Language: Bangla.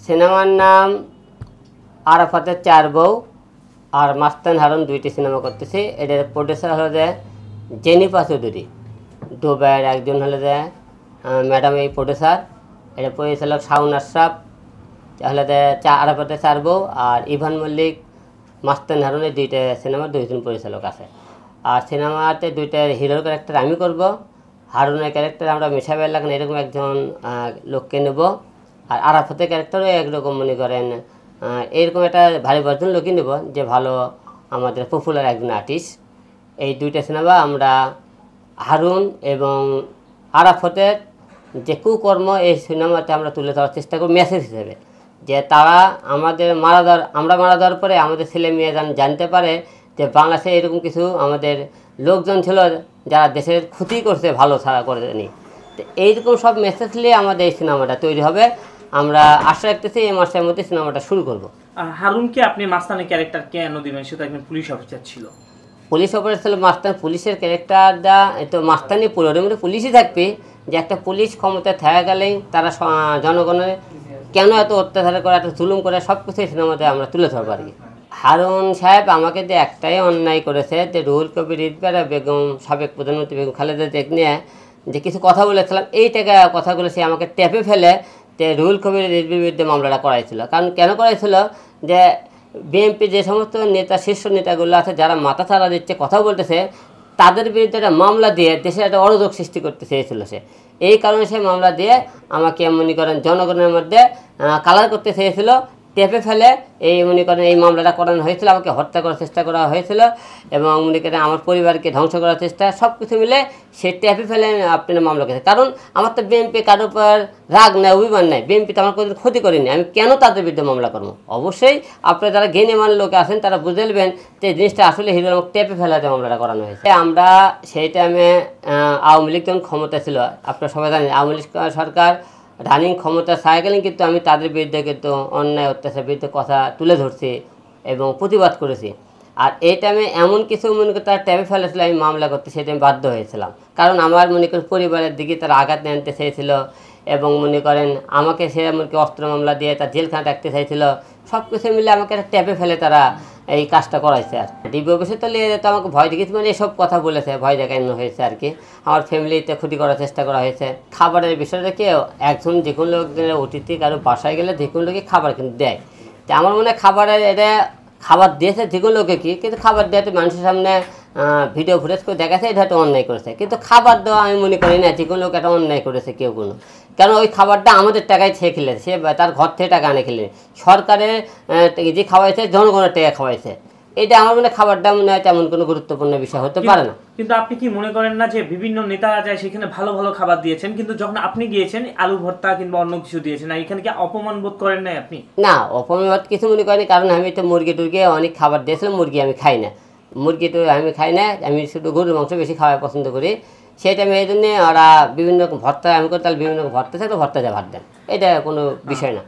সিনেমার নাম আরাফাতের চার বউ আর মাস্তান হারুন, দুইটি সিনেমা করতেছি। এটার প্রডিউসার হলো যে জেনিফার চৌধুরী, দুবাইয়ের একজন হলো যে ম্যাডাম এই প্রডিউসার। এটা পরিচালক শাওন আশরাফ, তাহলে আরাফাতের চার বউ আর ইভান মল্লিক, মাস্তান হারুনের দুইটা সিনেমার দুইজন পরিচালক আছে। আর সিনেমাতে দুইটা হিরোর ক্যারেক্টার আমি করব, হারুনের ক্যারেক্টার আমরা মিশাবের লাগান এরকম একজন লোককে নেব, আর আরাফাতের ক্যারেক্টারও একরকম মনে করেন এরকম একটা ভারী বর্জন লোকই নেব যে ভালো আমাদের পপুলার একজন আর্টিস্ট। এই দুইটা সিনেমা আমরা হারুন এবং আরাফাতের যে কুকর্ম এই সিনেমাতে আমরা তুলে ধরার চেষ্টা করি মেসেজ হিসেবে, যে তারা আমাদের আমরা মারা যাওয়ার পরে আমাদের ছেলে মেয়ে জানতে পারে যে বাংলাদেশে এরকম কিছু আমাদের লোকজন ছিল যারা দেশের ক্ষতি করছে, ভালো ছাড়া করেনি। তো এইরকম সব মেসেজ নিয়ে আমাদের এই সিনেমাটা তৈরি হবে। আমরা আশা রাখতেছি এই মাসের মধ্যে সিনেমাটা শুরু করব। হারুনকে আপনি মাস্তানের ক্যারেক্টার কেন দিবেন? সে তো একজন পুলিশ অফিসার ছিল। পুলিশ অফিসার ছিল মাস্তান, পুলিশের ক্যারেক্টারটা তো মাস্তানি পুরোর মধ্যে পুলিশই থাকবে, যে একটা পুলিশ ক্ষমতায় থাকাকালেই তারা জনগণের কেন এত অত্যাচার করে, এত জুলুম করে, সব কিছু এই সিনেমাতে আমরা তুলে ধরবো আর কি। হারুন সাহেব আমাকে যে একটাই অন্যায় করেছে, যে রুহুল কবির রিজভী বেগম, সাবেক প্রধানমন্ত্রী বেগম খালেদা জিয়াকে নিয়ে যে কিছু কথা বলেছিলাম, এই টাকা কথাগুলো সে আমাকে টেপে ফেলে যে রুহুল কবির রিজভীর বিরুদ্ধে মামলাটা করাইছিল। কারণ কেন করাইছিল, যে বিএনপি যে সমস্ত নেতা, শীর্ষ নেতাগুলো আছে যারা মাথা ছাড়া দিচ্ছে, কথা বলতেছে, তাদের বিরুদ্ধে একটা মামলা দিয়ে দেশে একটা অরাজক সৃষ্টি করতে চেয়েছিল সে। এই কারণে সে মামলা দিয়ে আমাকে মনে করেন জনগণের মধ্যে কালার করতে চেয়েছিল, টেপে ফেলে এই মনে করেন এই মামলাটা করানো হয়েছিল, আমাকে হত্যা করার চেষ্টা করা হয়েছিল এবং মনে করেন আমার পরিবারকে ধ্বংস করার চেষ্টা, সব কিছু মিলে সে টেপে ফেলে আপনার মামলা করেছে। কারণ আমার তো বিএনপি কারোর উপর রাগ নেই, অভিমান নেই, বিএনপি তো আমার কোনো ক্ষতি করেনি, আমি কেন তাদের বিরুদ্ধে মামলা করবো? অবশ্যই আপনারা যারা জ্ঞানীমান লোক আছেন তারা বুঝলবেন যে জিনিসটা আসলে হিরো আমাকে টেপে ফেলাতে মামলাটা করানো হয়েছে। আমরা সেই টাইমে আওয়ামী লীগ যখন ক্ষমতা ছিল, আপনারা সবাই জানেন আওয়ামী লীগ সরকার রানিং ক্ষমতা সাইকেলিং, কিন্তু আমি তাদের বিরুদ্ধে কিন্তু অন্যায় অত্যাচার বিরুদ্ধে কথা তুলে ধরছি এবং প্রতিবাদ করেছি। আর এই টাইমে এমন কিছু মনে করি তারা ট্যাপে ফেলেছিল, আমি মামলা করতে সেই টাইমে বাধ্য হয়েছিলাম। কারণ আমার মনে করি পরিবারের দিকে তারা আঘাত আনতে চেয়েছিল এবং মনে করেন আমাকে সে এমনকি অস্ত্র মামলা দিয়ে তার জেলখানা রাখতে চাইছিল। সব কিছু মিলে আমাকে একটা ট্যাপে ফেলে তারা এই কাজটা করাইছে। আর ডিবি অফিসে তো নিয়ে যেত, আমাকে ভয় দেখিয়েছে, মানে এসব কথা বলেছে, ভয় দেখানো হয়েছে আর কি। আমার ফ্যামিলিতে ক্ষতি করার চেষ্টা করা হয়েছে। খাবারের বিষয়টা কি, একজন যে কোনো লোকদের অতিথি কারো বাসায় গেলে যে কোনো লোকই খাবার কিন্তু দেয়। তো আমার মনে হয় খাবারের এটা খাবার দিয়েছে যে কোনো লোকে কি, কিন্তু খাবার দেওয়াতে মানুষের সামনে ভিডিও ফুটেজ করে দেখাচ্ছে, এটা হয়তো অন্যায় করেছে। কিন্তু খাবার দেওয়া আমি মনে করি না যে কোনো লোক একটা অন্যায় করেছে কেউ কোনো, কারণ ওই খাবারটা আমাদের টাকায় খেয়ে খেলেছে, সে তার ঘর থেকে টাকা আনে খেলে, সরকারের যে খাওয়াইছে জনগণের টাকা খাওয়াইছে। এটা আমার মনে খাবারটা মনে হয় তেমন কোনো গুরুত্বপূর্ণ বিষয় হতে পারে না। কিন্তু আপনি কি মনে করেন না যে বিভিন্ন নেতারা যায় সেখানে ভালো ভালো খাবার দিয়েছেন, কিন্তু যখন আপনি গিয়েছেন আলু ভর্তা কিংবা অন্য কিছু দিয়েছেন, এখানে কি অপমান বোধ করেন নাই আপনি? না, অপমান কিছু মনে করিনি, কারণ আমি তো মুরগি টুরগি অনেক খাবার দিয়েছিলাম, মুরগি আমি খাই না, মুরগি তো আমি খাই না, আমি শুধু গরুর মাংস বেশি খাওয়া পছন্দ করি। সেটা আমি এই জন্যে ওরা বিভিন্ন রকম ভর্তা আমি করি, তাহলে বিভিন্ন রকম ভর্তা থাকে, ভর্তা যা ভাত দেন, এটা কোনো বিষয় না।